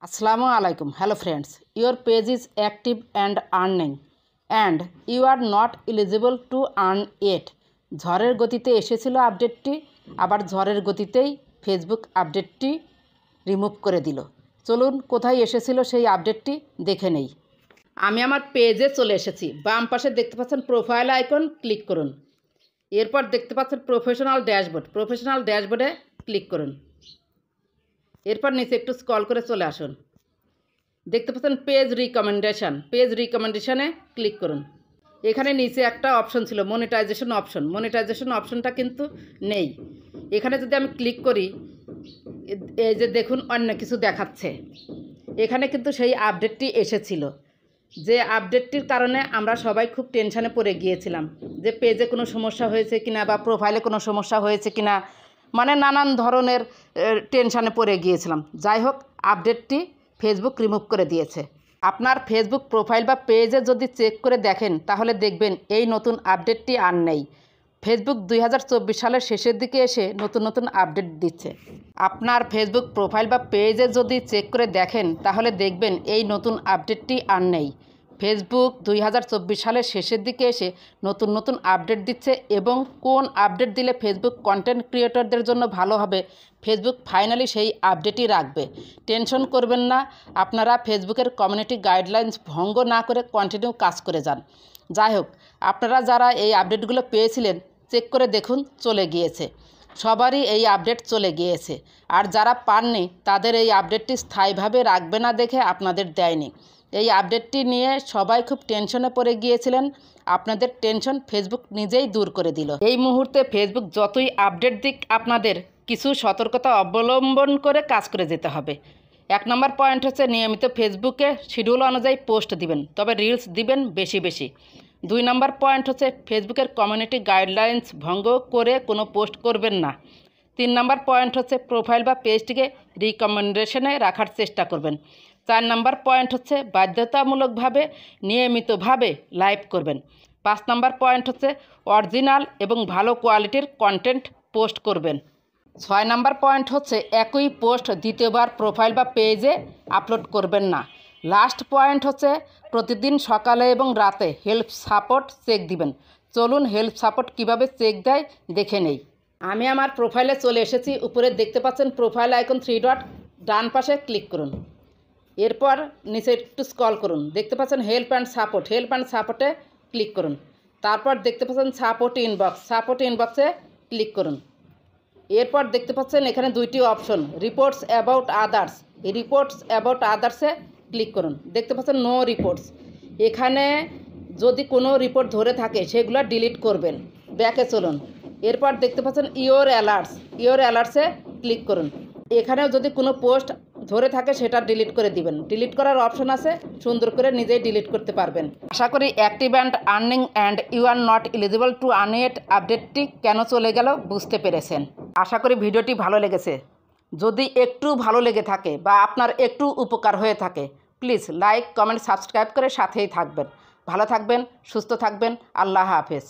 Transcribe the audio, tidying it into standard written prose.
Assalamu alaikum. Hello friends. Your page is active and earning and you are not eligible to earn yet. ঝড়ের গতিতে এসেছিল আপডেটটি, আবার ঝড়ের গতিতেই ফেসবুক আপডেটটি রিমুভ করে দিল। চলুন কোথায় এসেছিল সেই আপডেটটি দেখে নেই। আমি আমার পেজে চলে এসেছি। বাম পাশে দেখতে পাচ্ছেন প্রোফাইল আইকন, ক্লিক করুন। এরপর দেখতে পাচ্ছেন প্রফেশনাল ড্যাশবোর্ড, প্রফেশনাল ড্যাশবোর্ডে ক্লিক করুন। এরপর নিচে একটু স্ক্রল করে চলে আসুন। দেখতে পাচ্ছেন পেজ রিকমেন্ডেশন, পেজ রিকমেন্ডেশনে ক্লিক করুন। এখানে নিচে একটা অপশন ছিল মনিটাইজেশন অপশন, মনিটাইজেশন অপশনটা কিন্তু নেই। এখানে যদি আমি ক্লিক করি, এই যে দেখুন অন্য কিছু দেখাচ্ছে। এখানে কিন্তু সেই আপডেটটি এসেছিল, যে আপডেটটির কারণে আমরা সবাই খুব টেনশানে পড়ে গিয়েছিলাম যে পেজে কোনো সমস্যা হয়েছে কিনা বা প্রোফাইলে কোনো সমস্যা হয়েছে কিনা, মানে নানান ধরনের টেনশানে পড়ে গিয়েছিলাম। যাই হোক, আপডেটটি ফেসবুক রিমুভ করে দিয়েছে। আপনার ফেসবুক প্রোফাইল বা পেজে যদি চেক করে দেখেন তাহলে দেখবেন এই নতুন আপডেটটি আর নেই। ফেসবুক 2024 সালের শেষের দিকে এসে নতুন নতুন আপডেট দিচ্ছে। আপনার ফেসবুক প্রোফাইল বা পেজে যদি চেক করে দেখেন তাহলে দেখবেন এই নতুন আপডেটটি আর নেই। ফেসবুক 2024 সালের শেষের দিকে এসে নতুন নতুন আপডেট দিচ্ছে, এবং কোন আপডেট দিলে ফেসবুক কন্টেন্ট ক্রিয়েটরদের জন্য ভালো হবে ফেসবুক ফাইনালি সেই আপডেটই রাখবে। টেনশন করবেন না, আপনারা ফেসবুকের কমিউনিটি গাইডলাইন্স ভঙ্গ না করে কন্টিনিউ কাজ করে যান। যাই হোক, আপনারা যারা এই আপডেটগুলো পেয়েছিলেন চেক করে দেখুন চলে গিয়েছে, সবারই এই আপডেট চলে গিয়েছে। আর যারা পাননি তাদের এই আপডেটটি স্থায়ীভাবে রাখবে না দেখে আপনাদের দেয়নি। এই আপডেটটি নিয়ে সবাই খুব টেনশনে পড়ে গিয়েছিলেন, আপনাদের টেনশন ফেসবুক নিজেই দূর করে দিল। এই মুহূর্তে ফেসবুক যতই আপডেট দিক, আপনাদের কিছু সতর্কতা অবলম্বন করে কাজ করে যেতে হবে। 1 নম্বর পয়েন্ট হচ্ছে নিয়মিত ফেসবুকে শিডিউল অনুযায়ী পোস্ট দিবেন, তবে রিলস দিবেন বেশি বেশি। 2 নম্বর পয়েন্ট হচ্ছে ফেসবুকের কমিউনিটি গাইডলাইন্স ভঙ্গ করে কোনো পোস্ট করবেন না। 3 নম্বর পয়েন্ট হচ্ছে প্রোফাইল বা পেজটিকে রিকমেন্ডেশনে রাখার চেষ্টা করবেন। 4 নম্বর পয়েন্ট হচ্ছে বাধ্যতামূলকভাবে নিয়মিতভাবে লাইভ করবেন। 5 নম্বর পয়েন্ট হচ্ছে অরিজিনাল এবং ভালো কোয়ালিটির কন্টেন্ট পোস্ট করবেন। 6 নম্বর পয়েন্ট হচ্ছে একই পোস্ট দ্বিতীয়বার প্রোফাইল বা পেজে আপলোড করবেন না। লাস্ট পয়েন্ট হচ্ছে প্রতিদিন সকালে এবং রাতে হেল্প সাপোর্ট চেক দিবেন। চলুন হেল্প সাপোর্ট কিভাবে চেক দেয় দেখে নেই। আমি আমার প্রোফাইলে চলে এসেছি। উপরে দেখতে পাচ্ছেন প্রোফাইল আইকন 3 ডট, ডান পাশে ক্লিক করুন। এরপর নিচে একটু স্ক্রল করুন, দেখতে পাচ্ছেন help and support, help and সাপোর্টে ক্লিক করুন। তারপর দেখতে পাচ্ছেন সাপোর্ট ইনবক্স, সাপোর্ট ইনবক্সে ক্লিক করুন। এরপর দেখতে পাচ্ছেন এখানে 2টি অপশন, রিপোর্টস অ্যাবাউট আদার্স, এই রিপোর্টস অ্যাবাউট আদার্সে ক্লিক করুন। দেখতে পাচ্ছেন নো রিপোর্টস, এখানে যদি কোনো রিপোর্ট ধরে থাকে সেগুলো ডিলিট করবেন। ব্যাকে চলুন। এরপর দেখতে পাচ্ছেন ইওর অ্যালার্টস, ইওর অ্যালার্টসে ক্লিক করুন। এখানেও যদি কোনো পোস্ট ধরে থাকে সেটা ডিলিট করে দিবেন। ডিলিট করার অপশন আছে, সুন্দর করে নিজেই ডিলিট করতে পারবেন। আশা করি active and earning and you are not eligible to earn it আপডেটটি কেন চলে গেল বুঝতে পেরেছেন। আশা করি ভিডিওটি ভালো লেগেছে। যদি একটু ভালো লেগে থাকে বা আপনার একটু উপকার হয়ে থাকে, প্লিজ লাইক, কমেন্ট, সাবস্ক্রাইব করে সাথেই থাকবেন। ভালো থাকবেন, সুস্থ থাকবেন। আল্লাহ হাফেজ।